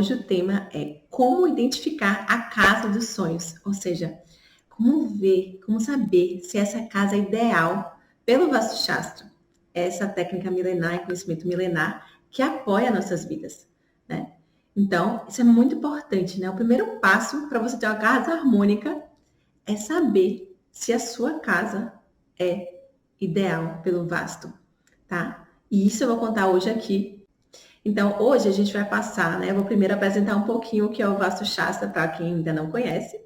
Hoje o tema é como identificar a casa dos sonhos, ou seja, como ver, como saber se essa casa é ideal pelo Vastu Shastra, essa técnica milenar, conhecimento milenar que apoia nossas vidas, né? Então, isso é muito importante, né? O primeiro passo para você ter uma casa harmônica é saber se a sua casa é ideal pelo Vastu, tá? E isso eu vou contar hoje aqui. Então, hoje a gente vai passar, né? Eu vou primeiro apresentar um pouquinho o que é o Vastu Shastra para quem ainda não conhece.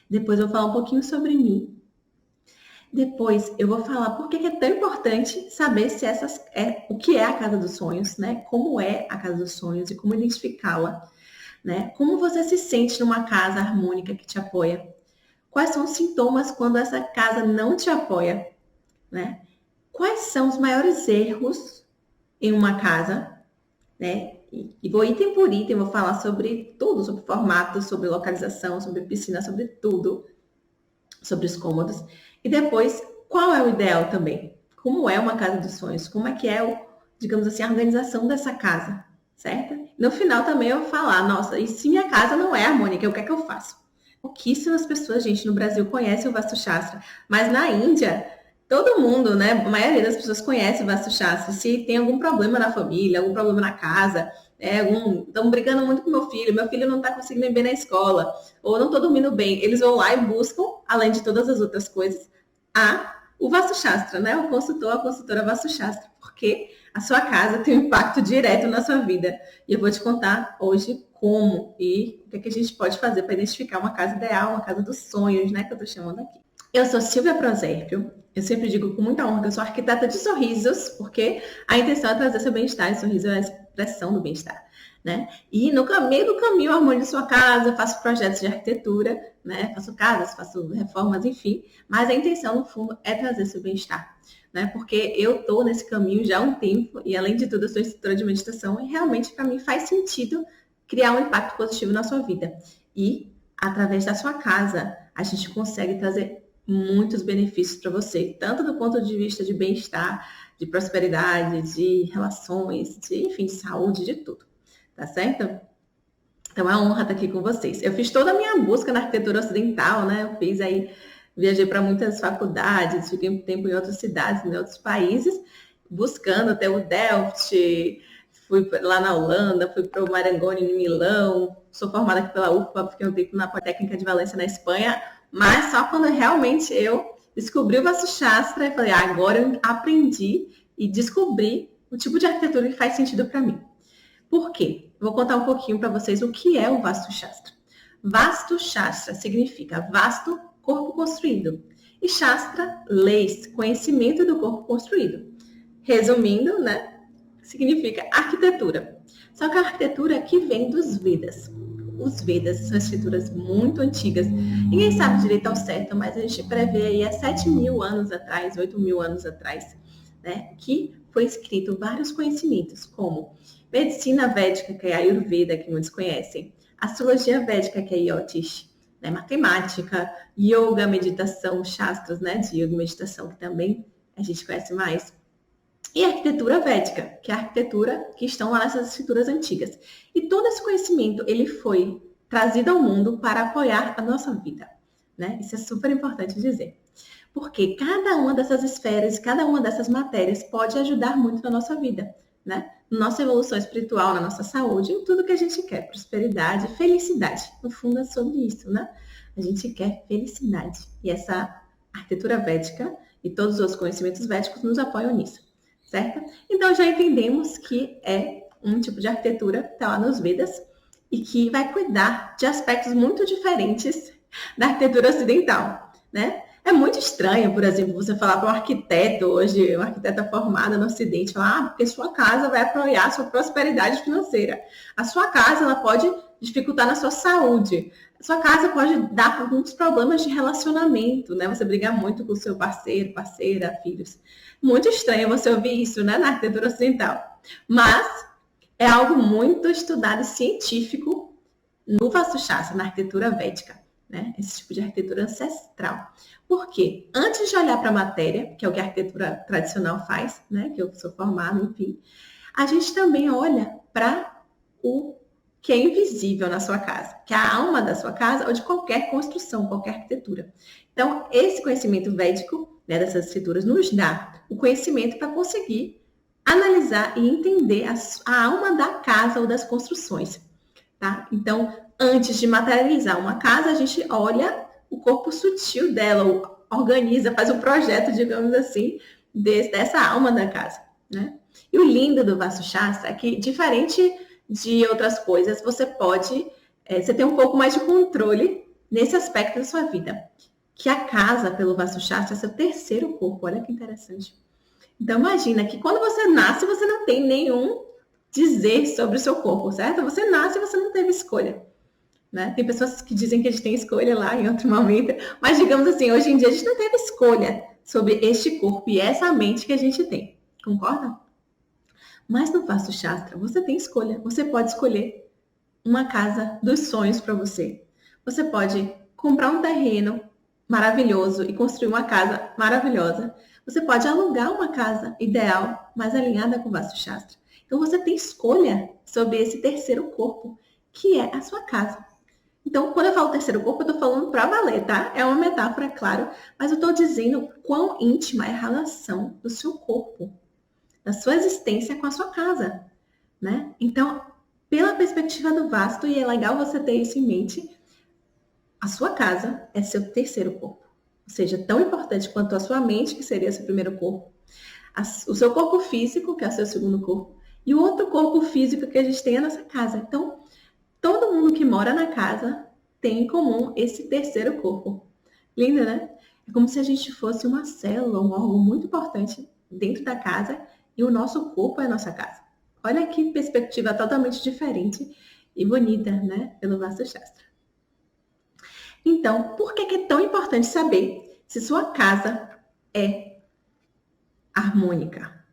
Depois eu vou falar um pouquinho sobre mim. Depois eu vou falar por que é tão importante saber se o que é a casa dos sonhos, né? Como é a casa dos sonhos e como identificá-la, né? Como você se sente numa casa harmônica que te apoia? Quais são os sintomas quando essa casa não te apoia, né? Quais são os maiores erros em uma casa, né? E vou item por item, vou falar sobre tudo, sobre formato, sobre localização, sobre piscina, sobre tudo, sobre os cômodos. E depois, qual é o ideal também? Como é uma casa dos sonhos? Como é que é, digamos assim, a organização dessa casa, certo? No final também eu vou falar, nossa, e se minha casa não é harmônica, o que é que eu faço? Pouquíssimas pessoas, gente, no Brasil conhecem o Vastu Shastra, mas na Índia todo mundo, né? A maioria das pessoas conhece o Vastu Shastra. Se tem algum problema na família, algum problema na casa, estão brigando muito com meu filho não está conseguindo ir bem na escola, ou não estou dormindo bem, eles vão lá e buscam, além de todas as outras coisas, o Vastu Shastra, né? O consultor, a consultora Vastu Shastra, porque a sua casa tem um impacto direto na sua vida. E eu vou te contar hoje como e o que a gente pode fazer para identificar uma casa ideal, uma casa dos sonhos, né? Que eu estou chamando aqui. Eu sou Silvia Prozérpio. Eu sempre digo com muita honra que eu sou arquiteta de sorrisos, porque a intenção é trazer seu bem-estar, e sorriso é a expressão do bem-estar, né? E no meio do caminho, eu harmonizo sua casa, faço projetos de arquitetura, né? Faço casas, faço reformas, enfim. Mas a intenção, no fundo, é trazer seu bem-estar, né? Porque eu estou nesse caminho já há um tempo e, além de tudo, eu sou instrutora de meditação e realmente, para mim, faz sentido criar um impacto positivo na sua vida. E, através da sua casa, a gente consegue trazer muitos benefícios para você, tanto do ponto de vista de bem-estar, de prosperidade, de relações, de, enfim, de saúde, de tudo. Tá certo? Então é uma honra estar aqui com vocês. Eu fiz toda a minha busca na arquitetura ocidental, né? Eu fiz aí, viajei para muitas faculdades, fiquei um tempo em outras cidades, em outros países, buscando até o Delft, fui lá na Holanda, fui para o Marangoni, em Milão, sou formada aqui pela UFPA, fiquei um tempo na Politécnica de Valência, na Espanha, mas só quando realmente eu descobri o Vastu Shastra e falei, agora eu aprendi e descobri o tipo de arquitetura que faz sentido para mim. Por quê? Vou contar um pouquinho para vocês o que é o Vastu Shastra. Vastu Shastra significa vasto, corpo construído. E Shastra, leis, conhecimento do corpo construído. Resumindo, né? Significa arquitetura. Só que a arquitetura que vem dos Vedas. Os Vedas são escrituras muito antigas. Ninguém sabe direito ao certo, mas a gente prevê aí há 7.000 anos atrás, 8.000 anos atrás, né? Que foi escrito vários conhecimentos, como medicina védica, que é a Ayurveda, que muitos conhecem, astrologia védica, que é Jyotish, né? Matemática, yoga, meditação, shastras, né? De yoga e meditação, que também a gente conhece mais. E a arquitetura védica, que é a arquitetura que estão lá nessas escrituras antigas. E todo esse conhecimento, ele foi trazido ao mundo para apoiar a nossa vida, né? Isso é super importante dizer. Porque cada uma dessas esferas, cada uma dessas matérias pode ajudar muito na nossa vida, né? Na nossa evolução espiritual, na nossa saúde, em tudo que a gente quer, prosperidade, felicidade. No fundo é sobre isso, né? A gente quer felicidade. E essa arquitetura védica e todos os outros conhecimentos védicos nos apoiam nisso, certo? Então já entendemos que é um tipo de arquitetura que está lá nos Vedas e que vai cuidar de aspectos muito diferentes da arquitetura ocidental, né? É muito estranho, por exemplo, você falar para um arquiteto hoje, uma arquiteta formada no Ocidente, falar, porque sua casa vai apoiar a sua prosperidade financeira. A sua casa, ela pode dificultar na sua saúde. A sua casa pode dar alguns problemas de relacionamento, né? Você brigar muito com o seu parceiro, parceira, filhos. Muito estranho você ouvir isso, né, na arquitetura ocidental. Mas é algo muito estudado e científico no Vastu Shastra, na arquitetura védica, né? Esse tipo de arquitetura ancestral. Por quê? Antes de olhar para a matéria, que é o que a arquitetura tradicional faz, né? Que eu sou formada, enfim, a gente também olha para o que é invisível na sua casa, que é a alma da sua casa ou de qualquer construção, qualquer arquitetura. Então, esse conhecimento védico, né, dessas escrituras, nos dá o conhecimento para conseguir analisar e entender a alma da casa ou das construções, tá? Então, antes de materializar uma casa, a gente olha o corpo sutil dela, organiza, faz um projeto, digamos assim, dessa alma da casa, né? E o lindo do Vastu Shastra é que, diferente de outras coisas, você tem um pouco mais de controle nesse aspecto da sua vida. Que a casa, pelo Vastu Shastra, é seu terceiro corpo. Olha que interessante. Então, imagina que quando você nasce, você não tem nenhum dizer sobre o seu corpo, certo? Você nasce e você não teve escolha. Né? Tem pessoas que dizem que a gente tem escolha lá em outro momento, mas digamos assim, hoje em dia a gente não teve escolha sobre este corpo e essa mente que a gente tem. Concorda? Mas no Vastu Shastra, você tem escolha. Você pode escolher uma casa dos sonhos para você. Você pode comprar um terreno maravilhoso e construir uma casa maravilhosa. Você pode alugar uma casa ideal, mais alinhada com o Vastu Shastra. Então, você tem escolha sobre esse terceiro corpo, que é a sua casa. Então, quando eu falo terceiro corpo, eu estou falando para valer, tá? É uma metáfora, claro, mas eu estou dizendo quão íntima é a relação do seu corpo, da sua existência com a sua casa, né? Então, pela perspectiva do vasto, e é legal você ter isso em mente, a sua casa é seu terceiro corpo. Ou seja, tão importante quanto a sua mente, que seria seu primeiro corpo, o seu corpo físico, que é o seu segundo corpo, e o outro corpo físico que a gente tem é a nossa casa. Então, todo mundo que mora na casa tem em comum esse terceiro corpo. Lindo, né? É como se a gente fosse uma célula, um órgão muito importante dentro da casa e o nosso corpo é a nossa casa. Olha que perspectiva totalmente diferente e bonita, né? Pelo Vastu Shastra. Então, por que é tão importante saber se sua casa é harmônica?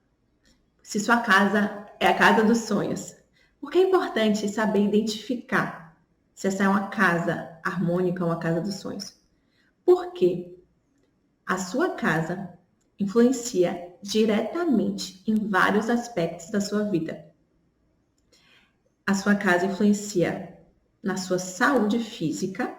Se sua casa é a casa dos sonhos? Por que é importante saber identificar se essa é uma casa harmônica ou uma casa dos sonhos? Porque a sua casa influencia diretamente em vários aspectos da sua vida. A sua casa influencia na sua saúde física,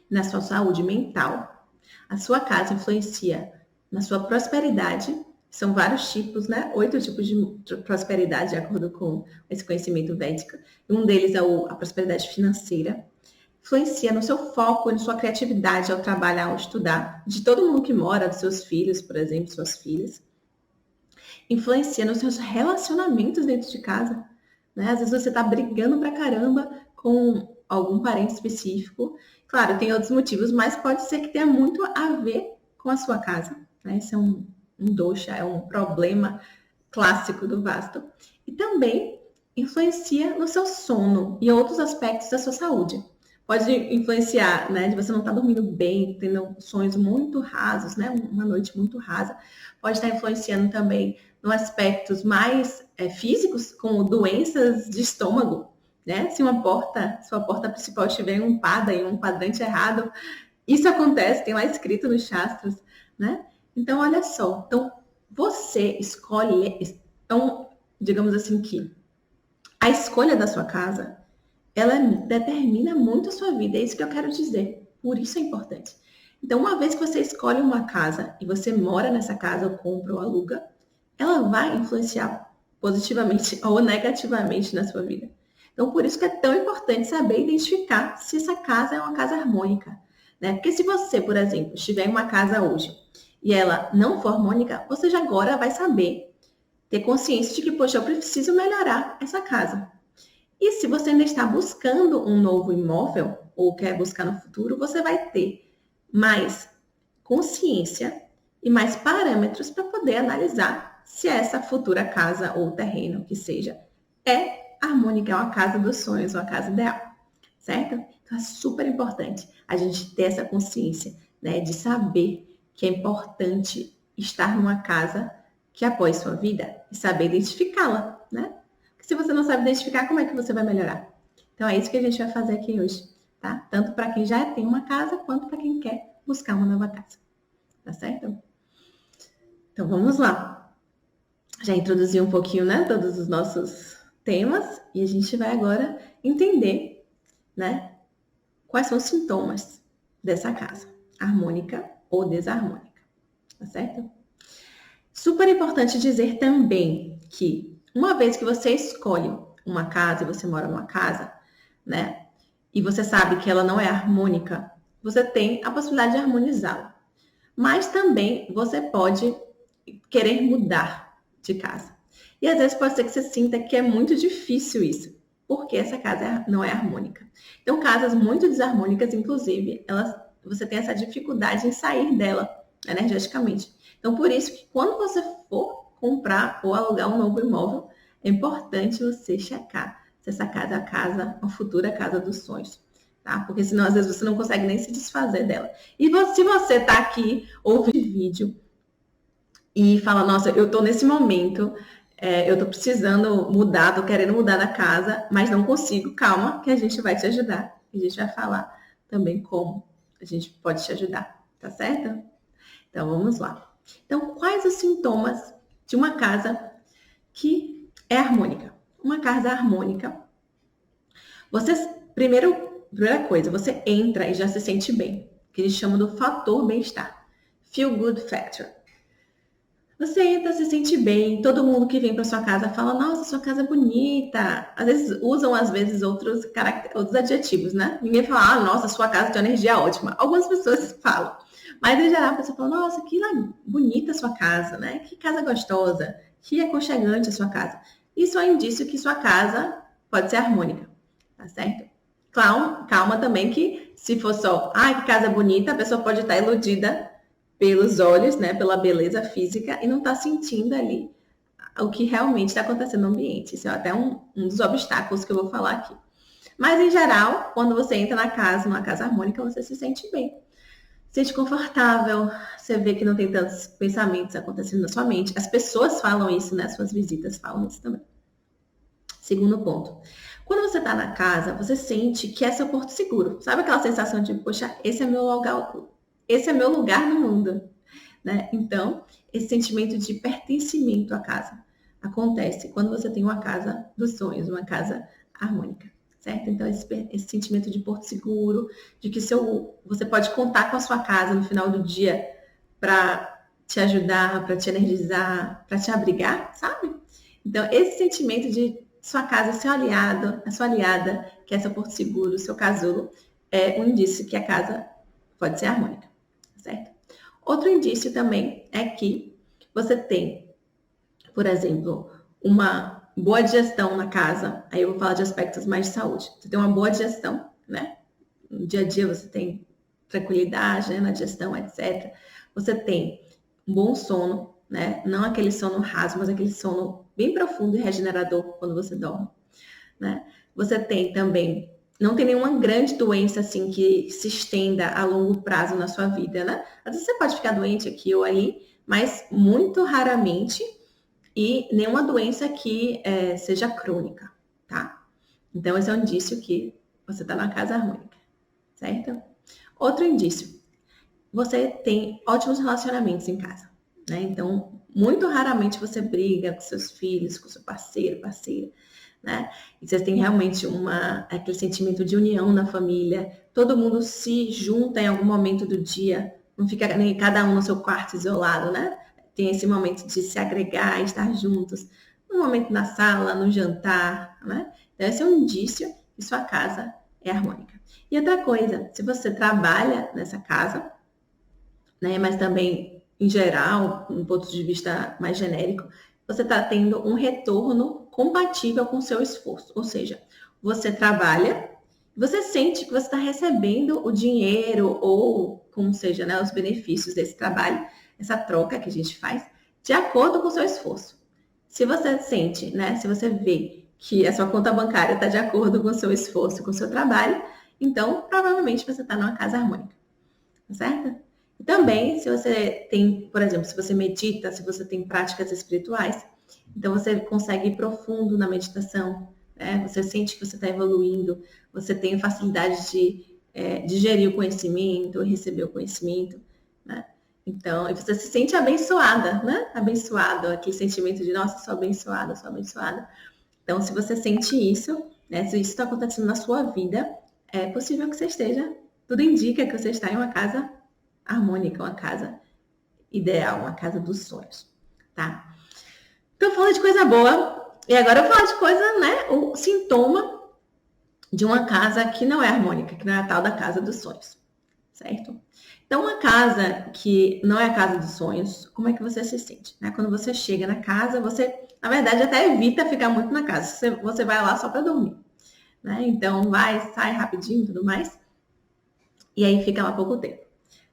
na sua saúde mental. A sua casa influencia na sua prosperidade. São vários tipos, né? 8 tipos de prosperidade, de acordo com esse conhecimento védico. Um deles é a prosperidade financeira. Influencia no seu foco, na sua criatividade ao trabalhar, ao estudar. De todo mundo que mora, dos seus filhos, por exemplo, suas filhas. Influencia nos seus relacionamentos dentro de casa. Né? Às vezes você está brigando pra caramba com algum parente específico. Claro, tem outros motivos, mas pode ser que tenha muito a ver com a sua casa. Né? Esse é um dosha, é um problema clássico do vasto. E também influencia no seu sono e outros aspectos da sua saúde. Pode influenciar, né, de você não estar dormindo bem, tendo sonhos muito rasos, né, uma noite muito rasa. Pode estar influenciando também nos aspectos mais físicos, como doenças de estômago, né? Se sua porta principal estiver em um pada, em um quadrante errado, isso acontece, tem lá escrito nos Shastras, né? Então, olha só. Então, você escolhe, então, digamos assim que a escolha da sua casa, ela determina muito a sua vida. É isso que eu quero dizer. Por isso é importante. Então, uma vez que você escolhe uma casa e você mora nessa casa, ou compra ou aluga, ela vai influenciar positivamente ou negativamente na sua vida. Então, por isso que é tão importante saber identificar se essa casa é uma casa harmônica. Né? Porque se você, por exemplo, estiver em uma casa hoje e ela não for harmônica, você já agora vai saber, ter consciência de que, poxa, eu preciso melhorar essa casa. E se você ainda está buscando um novo imóvel ou quer buscar no futuro, você vai ter mais consciência e mais parâmetros para poder analisar se essa futura casa ou terreno que seja é harmônica, é uma casa dos sonhos, uma casa ideal, certo? Então é super importante a gente ter essa consciência, né, de saber que é importante estar numa casa que apoie sua vida e saber identificá-la, né? Porque se você não sabe identificar, como é que você vai melhorar? Então é isso que a gente vai fazer aqui hoje, tá? Tanto para quem já tem uma casa, quanto para quem quer buscar uma nova casa, tá certo? Então vamos lá. Já introduzi um pouquinho, né, todos os nossos temas e a gente vai agora entender, né, quais são os sintomas dessa casa, harmônica ou desarmônica, tá certo? Super importante dizer também que uma vez que você escolhe uma casa e você mora numa casa, né, e você sabe que ela não é harmônica, você tem a possibilidade de harmonizá-la. Mas também você pode querer mudar de casa. E às vezes pode ser que você sinta que é muito difícil isso, porque essa casa não é harmônica. Então, casas muito desarmônicas, inclusive, você tem essa dificuldade em sair dela energeticamente. Então, por isso que quando você for comprar ou alugar um novo imóvel, é importante você checar se essa casa é a futura casa dos sonhos. Tá? Porque senão, às vezes, você não consegue nem se desfazer dela. E se você está aqui ouvindo vídeo e fala, nossa, eu estou nesse momento, eu estou precisando mudar, estou querendo mudar da casa, mas não consigo, calma, que a gente vai te ajudar. A gente vai falar também como a gente pode te ajudar, tá certo? Então, vamos lá. Então, quais os sintomas de uma casa que é harmônica? Uma casa harmônica, primeira coisa, você entra e já se sente bem, que eles chamam do fator bem-estar, feel good factor. Você entra, se sente bem, todo mundo que vem para sua casa fala, nossa, sua casa é bonita. Às vezes usam, outros adjetivos, né? Ninguém fala, ah, nossa, sua casa tem uma energia ótima. Algumas pessoas falam. Mas, em geral, a pessoa fala, nossa, que bonita a sua casa, né? Que casa gostosa, que aconchegante a sua casa. Isso é um indício que sua casa pode ser harmônica, tá certo? Calma também que se for só, ah, que casa bonita, a pessoa pode estar iludida pelos olhos, né, pela beleza física e não está sentindo ali o que realmente está acontecendo no ambiente. Isso é até um dos obstáculos que eu vou falar aqui. Mas, em geral, quando você entra numa casa harmônica, você se sente bem. Se sente confortável, você vê que não tem tantos pensamentos acontecendo na sua mente. As pessoas falam isso, né? Suas visitas falam isso também. Segundo ponto. Quando você está na casa, você sente que é seu porto seguro. Sabe aquela sensação de, poxa, esse é meu lugar no mundo, né? Então, esse sentimento de pertencimento à casa acontece quando você tem uma casa dos sonhos, uma casa harmônica, certo? Então, esse sentimento de porto seguro, de que você pode contar com a sua casa no final do dia para te ajudar, para te energizar, para te abrigar, sabe? Então, esse sentimento de sua casa, seu aliado, a sua aliada, que é seu porto seguro, seu casulo, é um indício que a casa pode ser harmônica, certo? Outro indício também é que você tem, por exemplo, uma boa digestão na casa. Aí eu vou falar de aspectos mais de saúde. Você tem uma boa digestão, né? No dia a dia você tem tranquilidade, né, na digestão, etc. Você tem um bom sono, né? Não aquele sono raso, mas aquele sono bem profundo e regenerador quando você dorme, né? Você tem também, não tem nenhuma grande doença assim que se estenda a longo prazo na sua vida, né? Às vezes você pode ficar doente aqui ou ali, mas muito raramente, e nenhuma doença que seja crônica, tá? Então, esse é um indício que você está na casa harmônica, certo? Outro indício, você tem ótimos relacionamentos em casa, né? Então, muito raramente você briga com seus filhos, com seu parceiro, parceira, né? E vocês têm realmente aquele sentimento de união na família, todo mundo se junta em algum momento do dia, não fica nem cada um no seu quarto isolado, né? Tem esse momento de se agregar, estar juntos, no momento na sala, no jantar, né? Então, esse é um indício que sua casa é harmônica. E outra coisa, se você trabalha nessa casa, né, mas também, em geral, um ponto de vista mais genérico, você está tendo um retorno compatível com o seu esforço. Ou seja, você trabalha, você sente que você está recebendo o dinheiro ou, como seja, né, os benefícios desse trabalho, essa troca que a gente faz, de acordo com o seu esforço. Se você sente, né, se você vê que a sua conta bancária está de acordo com o seu esforço, com o seu trabalho, então, provavelmente, você está numa casa harmônica, tá certo? E também, se você tem, por exemplo, se você medita, se você tem práticas espirituais, então você consegue ir profundo na meditação, né? Você sente que você está evoluindo, você tem facilidade de digerir o conhecimento, receber o conhecimento, né? Então, e você se sente abençoada, né? Abençoado, aquele sentimento de, nossa, sou abençoada, sou abençoada. Então, se você sente isso, né, se isso está acontecendo na sua vida, é possível que você esteja, tudo indica que você está em uma casa harmônica, uma casa ideal, uma casa dos sonhos, tá? Então, falando de coisa boa, e agora eu vou falar de coisa, né, o sintoma de uma casa que não é harmônica, que não é a tal da casa dos sonhos, certo? Então, uma casa que não é a casa dos sonhos, como é que você se sente? Né? Quando você chega na casa, você, na verdade, até evita ficar muito na casa. Você vai lá só para dormir. Né? Então, vai, sai rapidinho e tudo mais. E aí fica lá pouco tempo.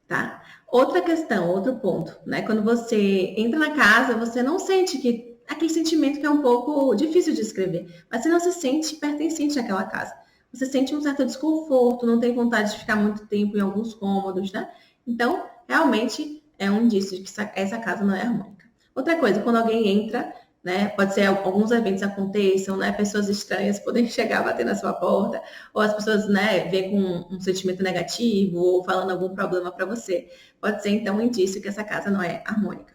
Tá? Outra questão, outro ponto. Né? Quando você entra na casa, você não sente que aquele sentimento que é um pouco difícil de escrever, mas você não se sente pertencente àquela casa. Você sente um certo desconforto, não tem vontade de ficar muito tempo em alguns cômodos, né? Então, realmente é um indício de que essa casa não é harmônica. Outra coisa, quando alguém entra, né? Pode ser alguns eventos aconteçam, né? Pessoas estranhas podem chegar a bater na sua porta, ou as pessoas, né, vêm com um sentimento negativo ou falando algum problema para você. Pode ser então um indício que essa casa não é harmônica.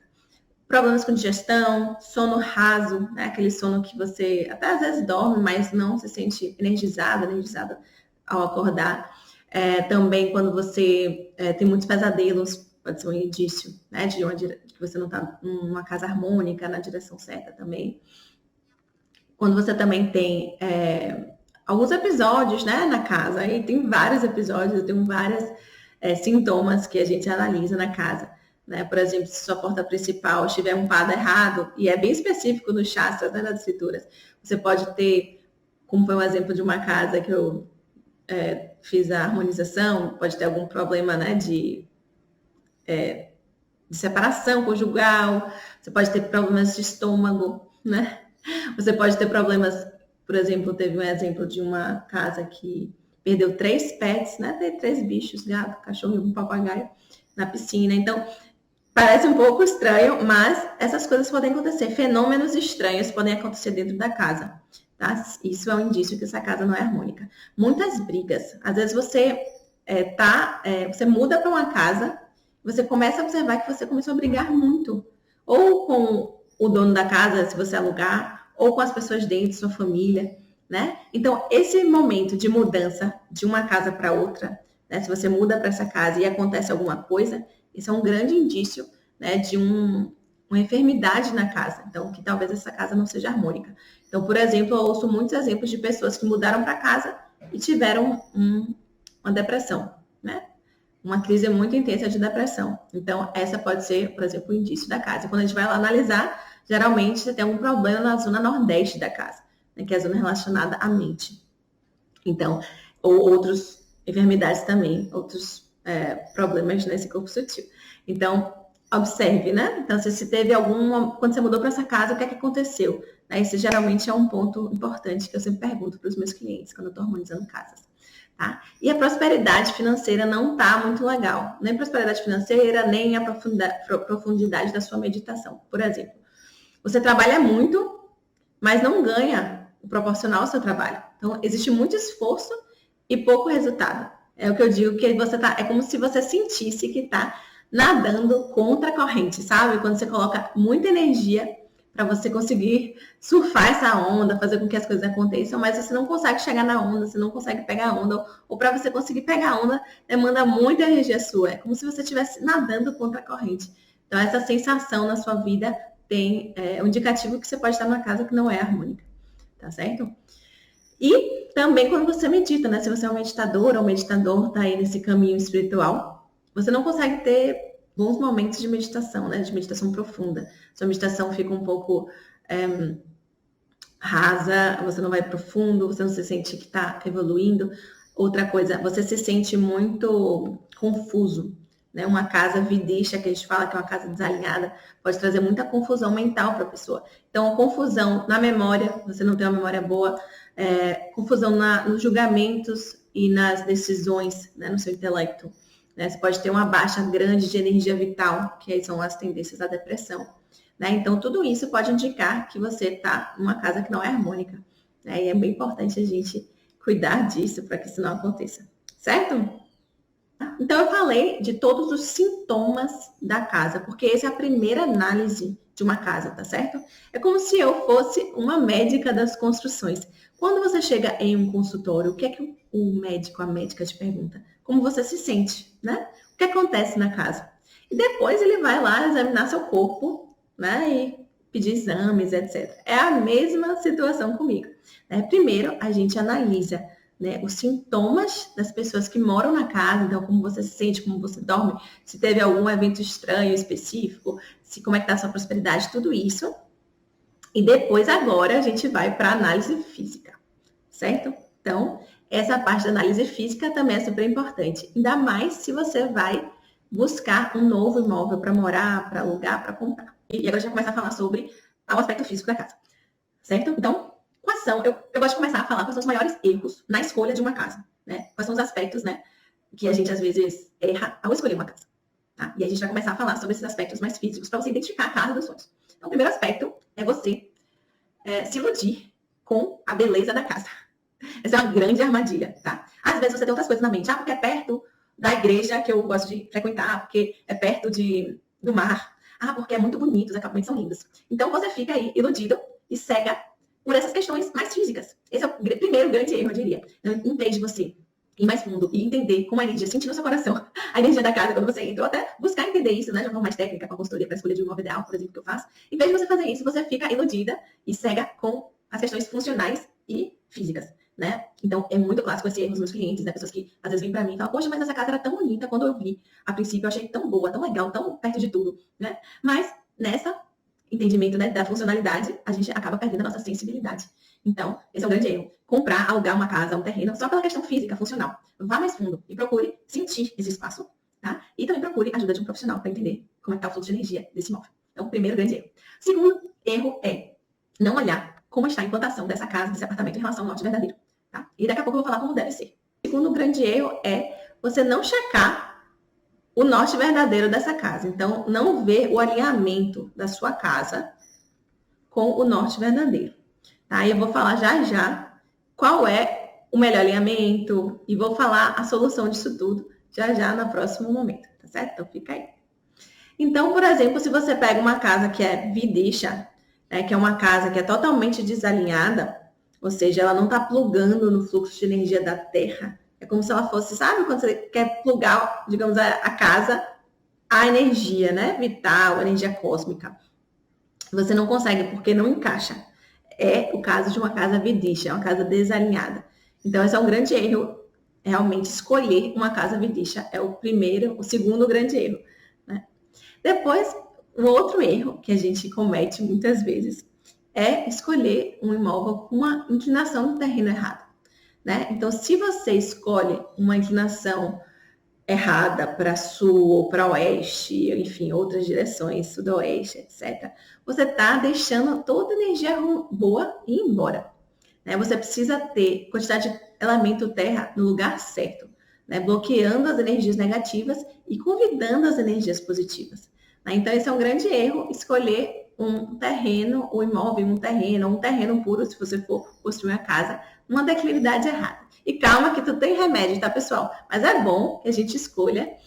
Problemas com digestão, sono raso, né? Aquele sono que você até às vezes dorme, mas não se sente energizada ao acordar. Também quando você tem muitos pesadelos, pode ser um indício, né? Que você não está numa casa harmônica, na direção certa também. Quando você também tem alguns episódios, né, na casa, aí tem vários episódios, tem vários sintomas que a gente analisa na casa. Né? Por exemplo, se sua porta principal estiver um pada errado, e é bem específico no Shastra, né, nas escrituras, você pode ter, como foi um exemplo de uma casa que eu fiz a harmonização, pode ter algum problema, né, de separação conjugal, você pode ter problemas de estômago, né? Você pode ter problemas, por exemplo, teve um exemplo de uma casa que perdeu 3 pets, né? Tem 3 bichos, gato, cachorro e um papagaio na piscina. Então, parece um pouco estranho, mas essas coisas podem acontecer. Fenômenos estranhos podem acontecer dentro da casa. Tá? Isso é um indício que essa casa não é harmônica. Muitas brigas. Às vezes você você muda para uma casa, você começa a observar que você começou a brigar muito. Ou com o dono da casa, se você alugar, ou com as pessoas dentro, sua família, né? Então, esse momento de mudança de uma casa para outra, né? Se você muda para essa casa e acontece alguma coisa, isso é um grande indício, né, de uma enfermidade na casa. Então, que talvez essa casa não seja harmônica. Então, por exemplo, eu ouço muitos exemplos de pessoas que mudaram para casa e tiveram uma depressão, né? Uma crise muito intensa de depressão. Então, essa pode ser, por exemplo, o indício da casa. Quando a gente vai lá analisar, geralmente você tem algum problema na zona nordeste da casa, né, que é a zona relacionada à mente. Então, ou outras enfermidades também, outros problemas nesse corpo sutil. Então, observe, né? Então, se teve quando você mudou para essa casa, o que é que aconteceu? Esse geralmente é um ponto importante que eu sempre pergunto para os meus clientes quando eu estou harmonizando casas. Tá? E a prosperidade financeira não está muito legal. Nem prosperidade financeira, nem a profundidade da sua meditação. Por exemplo, você trabalha muito, mas não ganha o proporcional ao seu trabalho. Então, existe muito esforço e pouco resultado. É o que eu digo, que é como se você sentisse que está nadando contra a corrente, sabe? Quando você coloca muita energia para você conseguir surfar essa onda, fazer com que as coisas aconteçam, mas você não consegue chegar na onda, você não consegue pegar a onda, ou para você conseguir pegar a onda, demanda muita energia sua. É como se você estivesse nadando contra a corrente. Então, essa sensação na sua vida tem um indicativo que você pode estar numa casa que não é harmônica, tá certo? E também quando você medita, né? Se você é um meditador ou um meditador, está aí nesse caminho espiritual, você não consegue ter bons momentos de meditação, né? De meditação profunda. Sua meditação fica um pouco rasa, você não vai profundo, você não se sente que está evoluindo. Outra coisa, você se sente muito confuso, né? Uma casa vidisha, que a gente fala que é uma casa desalinhada, pode trazer muita confusão mental para a pessoa. Então, a confusão na memória, você não tem uma memória boa, confusão nos julgamentos e nas decisões, né, no seu intelecto. Né? Você pode ter uma baixa grande de energia vital, que aí são as tendências à depressão. Né? Então, tudo isso pode indicar que você está numa casa que não é harmônica. Né? E é bem importante a gente cuidar disso para que isso não aconteça. Certo? Então, eu falei de todos os sintomas da casa, porque essa é a primeira análise de uma casa, tá certo? É como se eu fosse uma médica das construções. Quando você chega em um consultório, o que é que o médico, a médica te pergunta? Como você se sente, né? O que acontece na casa? E depois ele vai lá examinar seu corpo, né? E pedir exames, etc. É a mesma situação comigo, né? Primeiro, a gente analisa, né, os sintomas das pessoas que moram na casa, então como você se sente, como você dorme, se teve algum evento estranho específico, se como é que está a sua prosperidade, tudo isso. E depois agora a gente vai para a análise física, certo? Então, essa parte da análise física também é super importante, ainda mais se você vai buscar um novo imóvel para morar, para alugar, para comprar. E agora a gente vai começar a falar sobre o aspecto físico da casa, certo? Então, quais são, eu gosto de começar a falar quais são os maiores erros na escolha de uma casa, né? Quais são os aspectos, né, que a gente às vezes erra ao escolher uma casa, tá? E a gente vai começar a falar sobre esses aspectos mais físicos para você identificar a casa dos sonhos. Então, o primeiro aspecto é você se iludir com a beleza da casa. Essa é uma grande armadilha, tá? Às vezes você tem outras coisas na mente. Ah, porque é perto da igreja que eu gosto de frequentar, porque é perto do mar. Ah, porque é muito bonito, os acampamentos são lindos. Então você fica aí iludido e cega por essas questões mais físicas. Esse é o primeiro grande erro, eu diria. Então, em vez de você ir mais fundo e entender como a energia, sentir no seu coração a energia da casa quando você entra, ou até buscar entender isso, né, de uma forma mais técnica, com a consultoria para escolha de um imóvel ideal, por exemplo, que eu faço. Em vez de você fazer isso, você fica iludida e cega com as questões funcionais e físicas, né? Então, é muito clássico esse erro dos meus clientes, né? Pessoas que às vezes vêm para mim e falam, poxa, mas essa casa era tão bonita quando eu vi. A princípio, eu achei tão boa, tão legal, tão perto de tudo, né? Mas, nessa entendimento, né, da funcionalidade, a gente acaba perdendo a nossa sensibilidade. Então, esse é um grande erro. Comprar, alugar uma casa, um terreno, só pela questão física, funcional. Vá mais fundo e procure sentir esse espaço, tá? E também procure a ajuda de um profissional para entender como é que está o fluxo de energia desse imóvel. Então, primeiro grande erro. Segundo erro é não olhar como está a implantação dessa casa, desse apartamento em relação ao norte verdadeiro, tá? E daqui a pouco eu vou falar como deve ser. O segundo grande erro é você não checar o norte verdadeiro dessa casa. Então, não ver o alinhamento da sua casa com o norte verdadeiro. Tá? E eu vou falar já qual é o melhor alinhamento e vou falar a solução disso tudo já no próximo momento, tá certo? Então, fica aí. Então, por exemplo, se você pega uma casa que é Vidisha, né, que é uma casa que é totalmente desalinhada, ou seja, ela não está plugando no fluxo de energia da Terra. É como se ela fosse, sabe, quando você quer plugar, digamos, a casa, a energia, né, vital, a energia cósmica. Você não consegue porque não encaixa. É o caso de uma casa Vidisha, uma casa desalinhada. Então, esse é um grande erro. Realmente, escolher uma casa Vidisha é o segundo grande erro, né? Depois, o outro erro que a gente comete muitas vezes é escolher um imóvel com uma inclinação do terreno errada, né? Então, se você escolhe uma inclinação errada para sul ou para oeste, enfim, outras direções, sudoeste, etc., você está deixando toda a energia boa ir embora, né? Você precisa ter quantidade de elemento terra no lugar certo, né? Bloqueando as energias negativas e convidando as energias positivas, né? Então, esse é um grande erro, escolher um terreno, um imóvel, um terreno puro, se você for construir uma casa, uma declividade errada. E calma que tu tem remédio, tá, pessoal? Mas é bom que a gente escolha,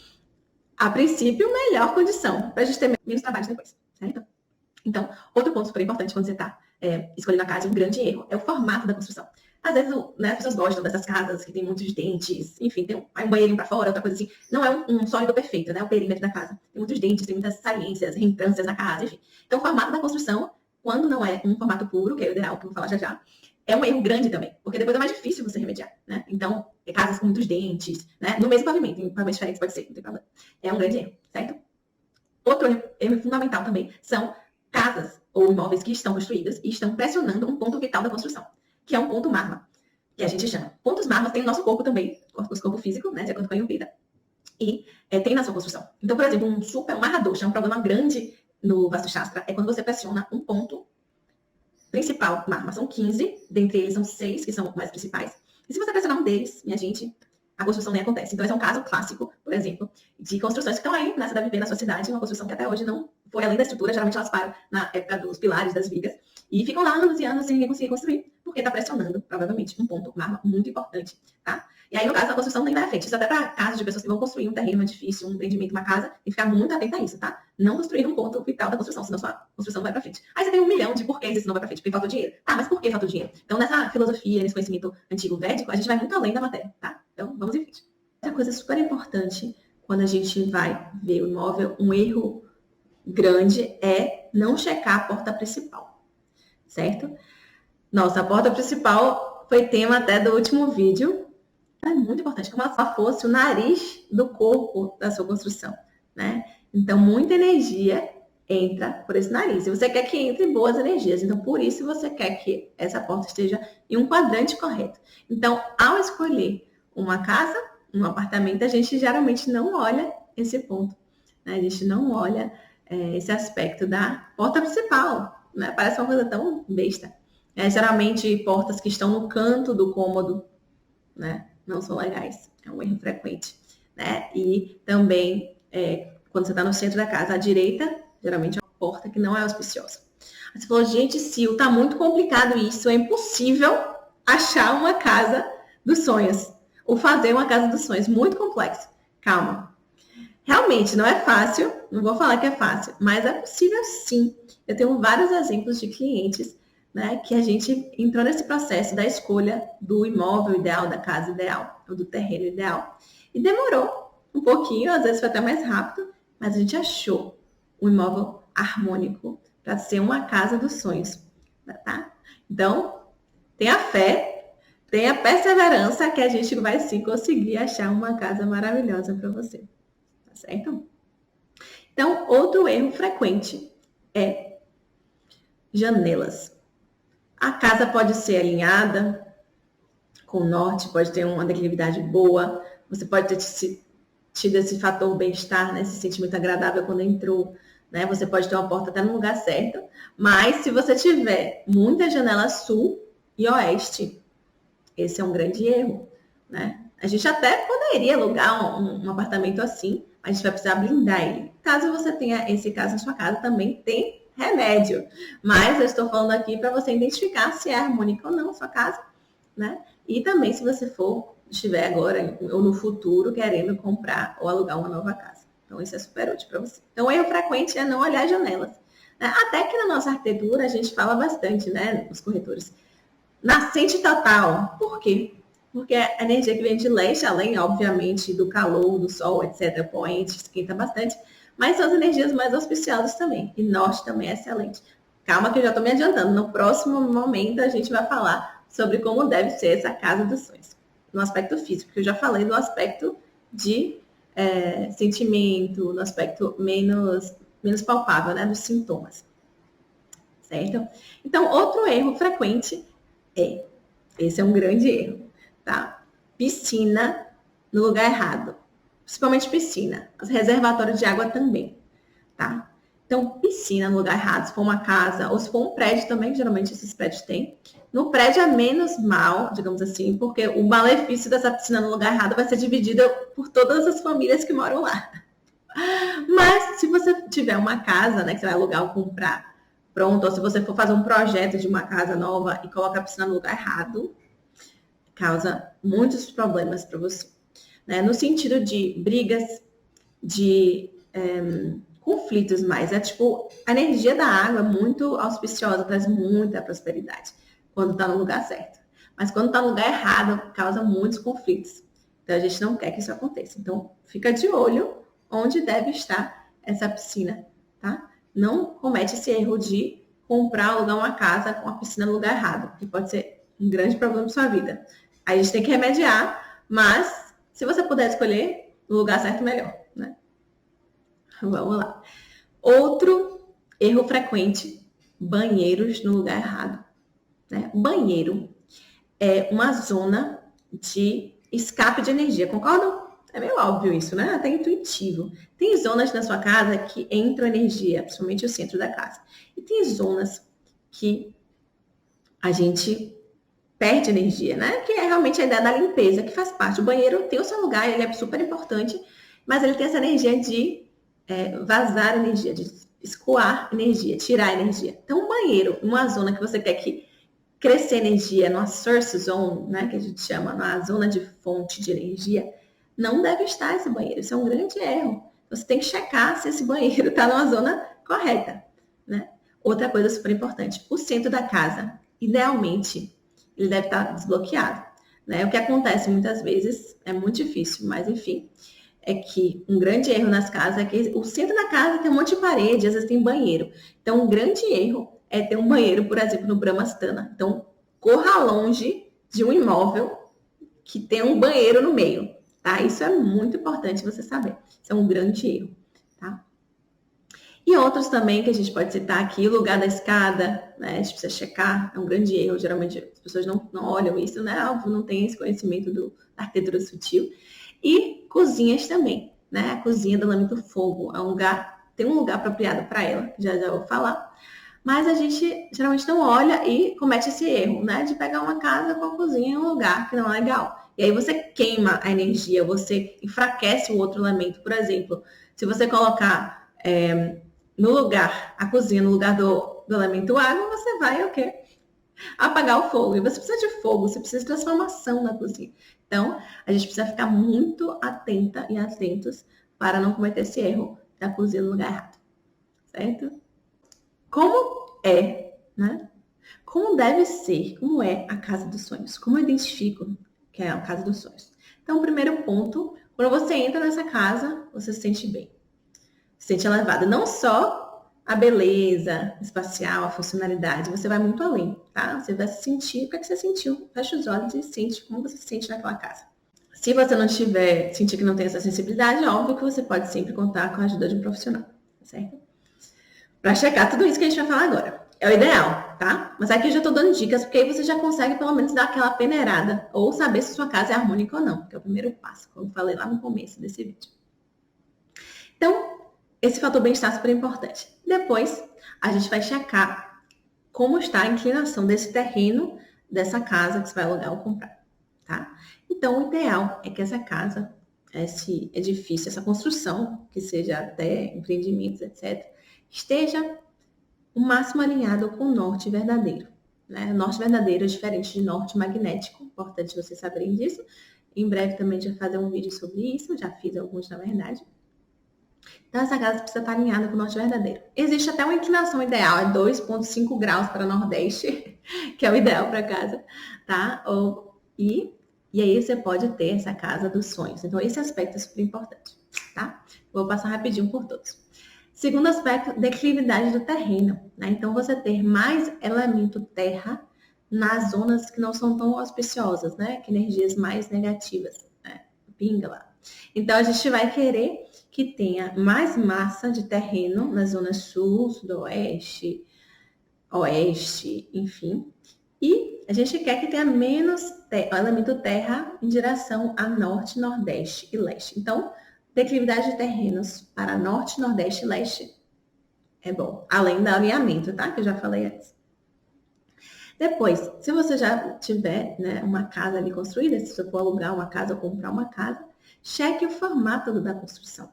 a princípio, melhor condição, para a gente ter menos trabalho depois, certo? Então, outro ponto super importante quando você está escolhendo a casa, um grande erro, é o formato da construção. Às vezes, né, as pessoas gostam dessas casas que tem muitos dentes, enfim, tem um banheirinho para fora, outra coisa assim. Não é um sólido perfeito, né? O perímetro da casa. Tem muitos dentes, tem muitas saliências, reentrâncias na casa, enfim. Então, o formato da construção, quando não é um formato puro, que é o ideal, que eu vou falar já, é um erro grande também, porque depois é mais difícil você remediar, né? Então, casas com muitos dentes, né? No mesmo pavimento, em pavimentos diferentes pode ser, não tem problema. É um grande erro, certo? Outro erro fundamental também são casas ou imóveis que estão construídas e estão pressionando um ponto vital da construção, que é um ponto magma, que a gente chama. Pontos magma tem no nosso corpo também, nosso corpo físico, né? De acordo com a Ayurveda, e tem na sua construção. Então, por exemplo, um Mahadosha, um problema grande no Vastu Shastra, é quando você pressiona um ponto principal magma. São 15, dentre eles são 6 que são mais principais. E se você pressionar um deles, minha gente, a construção nem acontece. Então, esse é um caso clássico, por exemplo, de construções que estão aí, né, você deve ver na sua cidade, uma construção que até hoje não foi além da estrutura, geralmente elas param na época dos pilares, das vigas, e ficam lá anos e anos sem ninguém conseguir construir, porque está pressionando, provavelmente, um ponto mármore muito importante, tá? E aí, no caso, a construção nem vai à frente. Isso até para casos de pessoas que vão construir um terreno, um edifício, um empreendimento, uma casa, tem que ficar muito atento a isso, tá? Não construir um ponto vital da construção, senão sua construção não vai para frente. Aí você tem 1 milhão de porquês isso não vai para frente, porque falta dinheiro. Tá, mas por que falta dinheiro? Então, nessa filosofia, nesse conhecimento antigo védico, a gente vai muito além da matéria, tá? Então, vamos em frente. Outra coisa super importante quando a gente vai ver o imóvel, um erro grande é não checar a porta principal, certo? Nossa, a porta principal foi tema até do último vídeo. É muito importante, como ela fosse o nariz do corpo da sua construção, né? Então, muita energia entra por esse nariz. E você quer que entre boas energias. Então, por isso você quer que essa porta esteja em um quadrante correto. Então, ao escolher uma casa, um apartamento, a gente geralmente não olha esse ponto, né? A gente não olha esse aspecto da porta principal, né? Parece uma coisa tão besta. Geralmente, portas que estão no canto do cômodo, né? Não são legais. É um erro frequente, né? E também, quando você está no centro da casa, à direita, geralmente é uma porta que não é auspiciosa. Aí você falou, gente, Sil, tá muito complicado isso, é impossível achar uma casa dos sonhos, ou fazer uma casa dos sonhos, muito complexo. Calma. Realmente, não é fácil, não vou falar que é fácil, mas é possível sim. Eu tenho vários exemplos de clientes, né, que a gente entrou nesse processo da escolha do imóvel ideal, da casa ideal, ou do terreno ideal. E demorou um pouquinho, às vezes foi até mais rápido, mas a gente achou um imóvel harmônico para ser uma casa dos sonhos, tá? Então, tenha fé, tenha perseverança que a gente vai sim conseguir achar uma casa maravilhosa para você, tá certo? Então, outro erro frequente é janelas. A casa pode ser alinhada com o norte, pode ter uma declividade boa, você pode ter tido esse fator bem-estar, né, esse sentimento agradável quando entrou, né? Você pode ter uma porta até no lugar certo, mas se você tiver muita janela sul e oeste, esse é um grande erro, né? A gente até poderia alugar um apartamento assim, mas a gente vai precisar blindar ele. Caso você tenha esse caso na sua casa, também tem remédio. Mas eu estou falando aqui para você identificar se é harmônica ou não a sua casa, né? E também se você estiver agora ou no futuro querendo comprar ou alugar uma nova casa. Então, isso é super útil para você. Então, o erro frequente é não olhar janelas. Até que na nossa arquitetura a gente fala bastante, né, os corretores. Nascente total. Por quê? Porque a energia que vem de leste, além, obviamente, do calor, do sol, etc., poente, esquenta bastante, mas são as energias mais auspiciosas também. E norte também é excelente. Calma que eu já estou me adiantando. No próximo momento a gente vai falar sobre como deve ser essa casa dos sonhos. No aspecto físico, porque eu já falei do aspecto de sentimento, no aspecto menos palpável, né, dos sintomas. Certo? Então, outro erro frequente esse é um grande erro, tá? Piscina no lugar errado. Principalmente piscina. Os reservatórios de água também, tá? Então, piscina no lugar errado, se for uma casa, ou se for um prédio também, geralmente esses prédios têm. No prédio é menos mal, digamos assim, porque o malefício dessa piscina no lugar errado vai ser dividido por todas as famílias que moram lá. Mas, se você tiver uma casa, né, que você vai alugar ou comprar, pronto, ou se você for fazer um projeto de uma casa nova e colocar a piscina no lugar errado, causa muitos problemas para você. Né? No sentido de brigas, de conflitos mais. É tipo, a energia da água é muito auspiciosa, traz muita prosperidade quando está no lugar certo. Mas quando está no lugar errado, causa muitos conflitos. Então, a gente não quer que isso aconteça. Então, fica de olho onde deve estar essa piscina, tá? Não comete esse erro de comprar, alugar uma casa com a piscina no lugar errado, que pode ser um grande problema para sua vida. Aí a gente tem que remediar, mas se você puder escolher o lugar certo, melhor, né? Vamos lá. Outro erro frequente, banheiros no lugar errado. Né? Banheiro é uma zona de escape de energia, concordam? É meio óbvio isso, né? Até intuitivo. Tem zonas na sua casa que entram energia, principalmente o centro da casa. E tem zonas que a gente perde energia, né? Que é realmente a ideia da limpeza, que faz parte. O banheiro tem o seu lugar, ele é super importante, mas ele tem essa energia de vazar energia, de escoar energia, tirar energia. Então, um banheiro, uma zona que você quer que crescer energia numa source zone, né, que a gente chama, na zona de fonte de energia, não deve estar esse banheiro. Isso é um grande erro. Você tem que checar se esse banheiro está numa zona correta, né? Outra coisa super importante, o centro da casa, idealmente, ele deve estar desbloqueado, né? O que acontece muitas vezes, é muito difícil, mas enfim, é que um grande erro nas casas é que o centro da casa tem um monte de parede, às vezes tem banheiro. Então, um grande erro é ter um banheiro, por exemplo, no Brahmastana. Então, corra longe de um imóvel que tem um banheiro no meio, tá? Isso é muito importante você saber. Isso é um grande erro, tá? E outros também que a gente pode citar aqui, o lugar da escada, né? A gente precisa checar, é um grande erro. Geralmente as pessoas não olham isso, né? Não tem esse conhecimento da arquitetura sutil. E cozinhas também, né? A cozinha da lâmina do fogo é um lugar, tem um lugar apropriado para ela, que já vou falar. Mas a gente geralmente não olha e comete esse erro, né? De pegar uma casa com a cozinha em um lugar que não é legal. E aí você queima a energia, você enfraquece o outro elemento. Por exemplo, se você colocar no lugar, a cozinha no lugar do elemento água, você vai o quê? Apagar o fogo. E você precisa de fogo, você precisa de transformação na cozinha. Então, a gente precisa ficar muito atenta e atentos para não cometer esse erro da cozinha no lugar errado. Certo? Como é, né? Como deve ser, como é a casa dos sonhos? Como eu identifico que é a casa dos sonhos? Então, o primeiro ponto, quando você entra nessa casa, você se sente bem. Se sente elevado. Não só a beleza espacial, a funcionalidade, você vai muito além, tá? Você vai se sentir, o que você sentiu? Fecha os olhos e sente como você se sente naquela casa. Se você não sentir que não tem essa sensibilidade, é óbvio que você pode sempre contar com a ajuda de um profissional, certo? Para checar tudo isso que a gente vai falar agora. É o ideal, tá? Mas aqui eu já estou dando dicas, porque aí você já consegue pelo menos dar aquela peneirada, ou saber se sua casa é harmônica ou não, que é o primeiro passo, como eu falei lá no começo desse vídeo. Então, esse fator bem-estar é super importante. Depois, a gente vai checar como está a inclinação desse terreno, dessa casa que você vai alugar ou comprar, tá? Então, o ideal é que essa casa, esse edifício, essa construção, que seja até empreendimentos, etc., esteja o máximo alinhado com o norte verdadeiro, né? Norte verdadeiro é diferente de norte magnético, importante vocês saberem disso. Em breve também já fazer um vídeo sobre isso, já fiz alguns na verdade. Então, essa casa precisa estar alinhada com o norte verdadeiro. Existe até uma inclinação ideal, é 2,5 graus para nordeste, que é o ideal para casa, tá? E aí você pode ter essa casa dos sonhos. Então, esse aspecto é super importante, tá? Vou passar rapidinho por todos. Segundo aspecto, declividade do terreno, né? Então, você ter mais elemento terra nas zonas que não são tão auspiciosas, né? Que energias mais negativas, né? Pinga lá. Então, a gente vai querer que tenha mais massa de terreno nas zonas sul, sudoeste, oeste, enfim. E a gente quer que tenha menos elemento terra em direção a norte, nordeste e leste. Então, declividade de terrenos para norte, nordeste e leste é bom. Além do alinhamento, tá? Que eu já falei antes. Depois, se você já tiver, né, uma casa ali construída, se você for alugar uma casa ou comprar uma casa, cheque o formato da construção.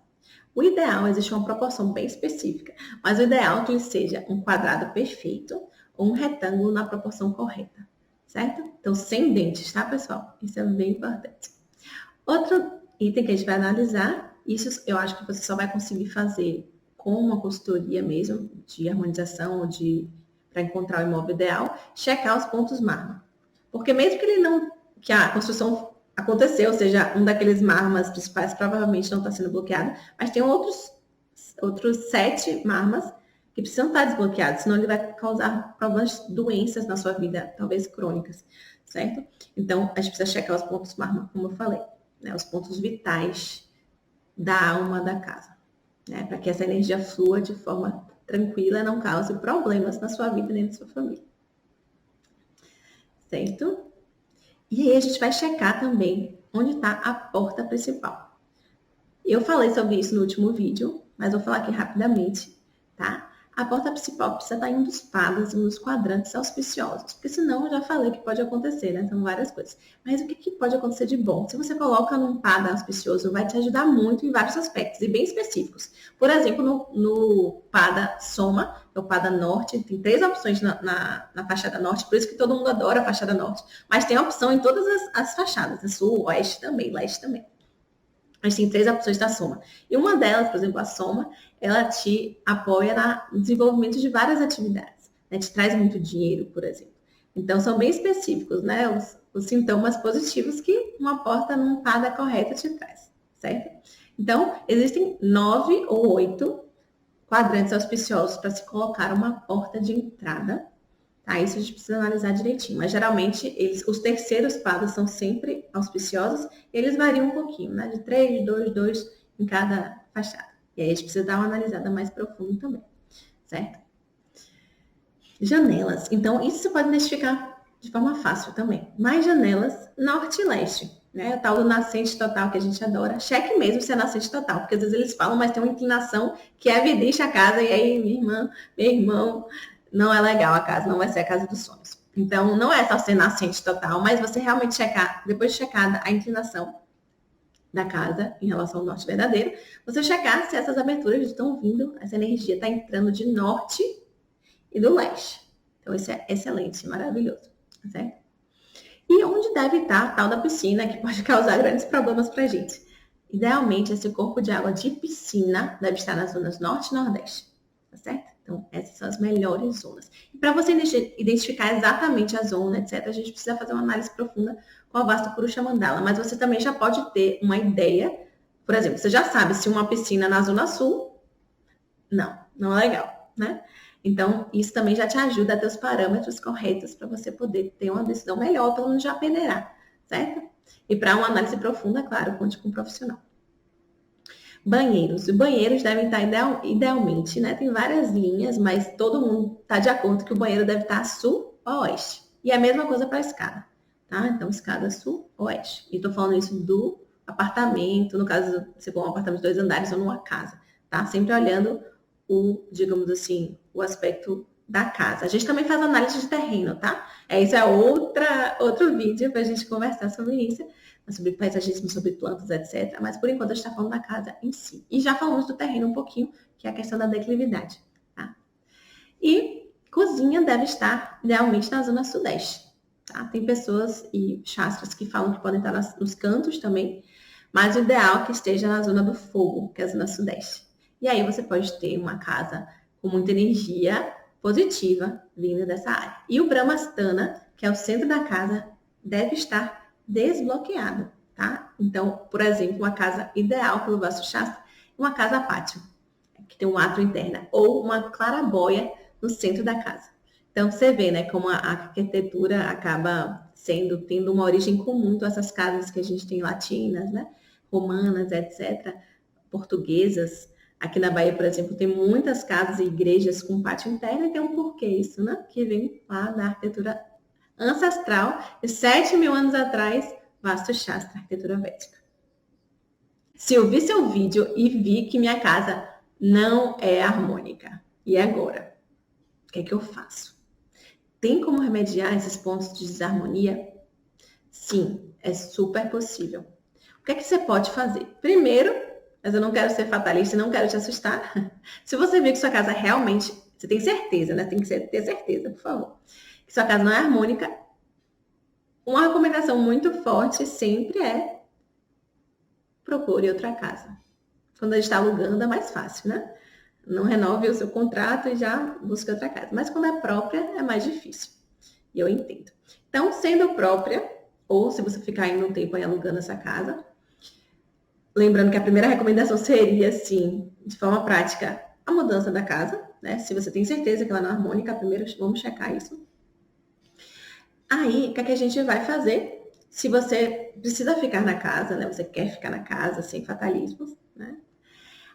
O ideal, existe uma proporção bem específica, mas o ideal é que ele seja um quadrado perfeito ou um retângulo na proporção correta, certo? Então, sem dentes, tá, pessoal? Isso é bem importante. Outro item que a gente vai analisar, isso eu acho que você só vai conseguir fazer com uma consultoria mesmo, de harmonização ou para encontrar o imóvel ideal, checar os pontos mármore. Porque mesmo que a construção aconteceu, ou seja, um daqueles mármores principais provavelmente não está sendo bloqueado, mas tem outros 7 mármores que precisam estar desbloqueados, senão ele vai causar problemas, doenças na sua vida, talvez crônicas, certo? Então, a gente precisa checar os pontos mármore, como eu falei, né? Os pontos vitais da alma da casa, né? Para que essa energia flua de forma tranquila e não cause problemas na sua vida nem na sua família. Certo? E aí a gente vai checar também onde está a porta principal. Eu falei sobre isso no último vídeo, mas vou falar aqui rapidamente, tá? a porta principal precisa estar em um dos padas, em um dos quadrantes auspiciosos, porque senão eu já falei que pode acontecer, né? São várias coisas. Mas o que pode acontecer de bom? Se você coloca num pada auspicioso, vai te ajudar muito em vários aspectos e bem específicos. Por exemplo, no pada Soma, que é o pada norte, tem 3 opções na fachada norte, por isso que todo mundo adora a fachada norte, mas tem opção em todas as fachadas, sul, oeste também, leste também. A gente tem 3 opções da Soma. E uma delas, por exemplo, a Soma, ela te apoia no desenvolvimento de várias atividades. Né? Te traz muito dinheiro, por exemplo. Então, são bem específicos, né? Os sintomas positivos que uma porta num pada correta te traz, certo? Então, existem 9 ou 8 quadrantes auspiciosos para se colocar uma porta de entrada. Tá? Isso a gente precisa analisar direitinho. Mas, geralmente, os terceiros padas são sempre auspiciosos. Eles variam um pouquinho, né? De 3, 2, 2 em cada fachada. E aí, a gente precisa dar uma analisada mais profunda também, certo? Janelas. Então, isso você pode identificar de forma fácil também. Mais janelas norte e leste. Né? O tal do nascente total que a gente adora. Cheque mesmo se é nascente total, porque às vezes eles falam, mas tem uma inclinação que evidencia a casa. E aí, minha irmã, meu irmão, não é legal a casa, não vai ser a casa dos sonhos. Então, não é só ser nascente total, mas você realmente checar, depois de checada a inclinação da casa em relação ao norte verdadeiro, você checar se essas aberturas estão vindo, essa energia está entrando de norte e do leste. Então, isso é excelente, maravilhoso, certo? E onde deve estar a tal da piscina, que pode causar grandes problemas para a gente? Idealmente, esse corpo de água de piscina deve estar nas zonas norte e nordeste, tá certo? Então, essas são as melhores zonas. E para você identificar exatamente a zona, etc., a gente precisa fazer uma análise profunda com a Vastu Purusha Mandala. Mas você também já pode ter uma ideia. Por exemplo, você já sabe se uma piscina na zona sul, não é legal, né? Então, isso também já te ajuda a ter os parâmetros corretos para você poder ter uma decisão melhor, pelo menos já peneirar, certo? E para uma análise profunda, claro, conte com um profissional. Banheiros. Os banheiros devem estar idealmente, né? Tem várias linhas, mas todo mundo está de acordo que o banheiro deve estar sul ou oeste. E a mesma coisa para a escada, tá? Então, escada sul ou oeste. E estou falando isso do apartamento, no caso, se for um apartamento de 2 andares ou numa casa, tá? Sempre olhando digamos assim, o aspecto da casa. A gente também faz análise de terreno, tá? Isso é outro vídeo para a gente conversar sobre isso, sobre paisagismo, sobre plantas, etc. Mas por enquanto a gente está falando da casa em si. E já falamos do terreno um pouquinho, que é a questão da declividade, tá? E cozinha deve estar idealmente na zona sudeste, tá? Tem pessoas e shastras que falam que podem estar nos cantos também, mas o ideal é que esteja na zona do fogo, que é a zona sudeste. E aí você pode ter uma casa com muita energia positiva vinda dessa área. E o Brahmasthana, que é o centro da casa, deve estar desbloqueado, tá? Então, por exemplo, uma casa ideal pelo Vastu Shastra, uma casa pátio, que tem um átrio interno, ou uma clarabóia no centro da casa. Então, você vê, né, como a arquitetura acaba tendo uma origem comum com essas casas que a gente tem latinas, né, romanas, etc., portuguesas. Aqui na Bahia, por exemplo, tem muitas casas e igrejas com pátio interno e tem um porquê isso, né? Que vem lá da arquitetura ancestral de 7.000 anos atrás, Vastu Shastra, arquitetura védica. Se eu vi seu vídeo e vi que minha casa não é harmônica, e agora? O que é que eu faço? Tem como remediar esses pontos de desarmonia? Sim, é super possível. O que é que você pode fazer? Primeiro, mas eu não quero ser fatalista, não quero te assustar. Se você vê que sua casa realmente, você tem certeza, né? Tem que ter certeza, por favor. Que sua casa não é harmônica. Uma recomendação muito forte sempre é procure outra casa. Quando a gente está alugando é mais fácil, né? Não renove o seu contrato e já busque outra casa. Mas quando é própria é mais difícil. E eu entendo. Então, sendo própria, ou se você ficar indo um tempo aí alugando essa casa, lembrando que a primeira recomendação seria, assim, de forma prática, a mudança da casa, né? Se você tem certeza que ela não é harmônica, primeiro vamos checar isso. Aí, o que é que a gente vai fazer? Se você precisa ficar na casa, né? Você quer ficar na casa sem fatalismos, né?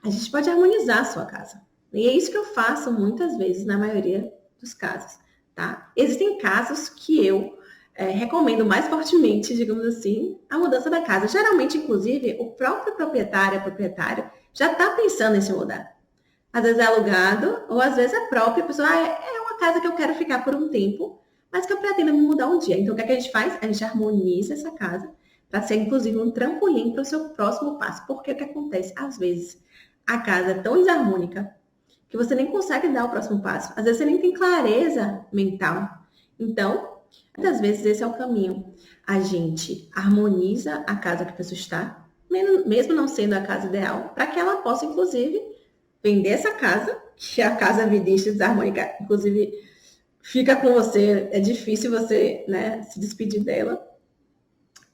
A gente pode harmonizar a sua casa. E é isso que eu faço muitas vezes, na maioria dos casos, tá? Existem casos que eu recomendo mais fortemente, digamos assim, a mudança da casa. Geralmente, inclusive, o próprio proprietário já está pensando em se mudar. Às vezes é alugado, ou às vezes é próprio. A pessoa, é uma casa que eu quero ficar por um tempo, mas que eu pretendo me mudar um dia. Então, o que é que a gente faz? A gente harmoniza essa casa para ser, inclusive, um trampolim para o seu próximo passo. Porque o que acontece? Às vezes, a casa é tão desarmônica que você nem consegue dar o próximo passo. Às vezes, você nem tem clareza mental. Então, muitas vezes, esse é o caminho. A gente harmoniza a casa que a pessoa está, mesmo não sendo a casa ideal, para que ela possa, inclusive, vender essa casa, que é a casa vidista desarmônica, inclusive, fica com você, é difícil você, né, se despedir dela.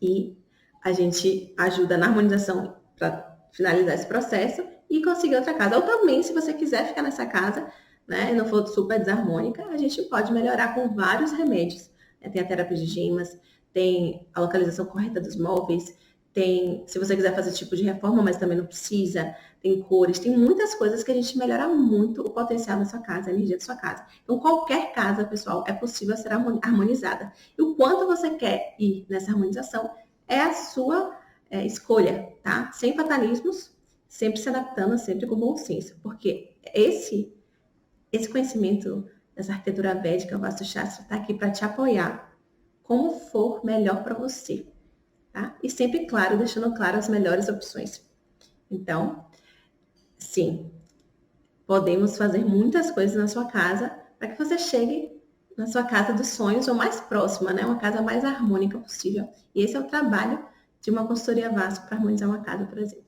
E a gente ajuda na harmonização para finalizar esse processo e conseguir outra casa. Ou também, se você quiser ficar nessa casa, né, e não for super desarmônica, a gente pode melhorar com vários remédios. Tem a terapia de gemas, tem a localização correta dos móveis, tem, se você quiser fazer tipo de reforma, mas também não precisa, tem cores, tem muitas coisas que a gente melhora muito o potencial da sua casa, a energia da sua casa. Então, qualquer casa, pessoal, é possível ser harmonizada. E o quanto você quer ir nessa harmonização é a sua escolha, tá? Sem fatalismos, sempre se adaptando, sempre com bom senso. Porque esse conhecimento dessa arquitetura védica, o Vastu Shastra, está aqui para te apoiar como for melhor para você. Tá? E sempre, claro, deixando claro as melhores opções. Então, sim, podemos fazer muitas coisas na sua casa para que você chegue na sua casa dos sonhos ou mais próxima, né? Uma casa mais harmônica possível. E esse é o trabalho de uma consultoria Vasto para harmonizar uma casa, por exemplo.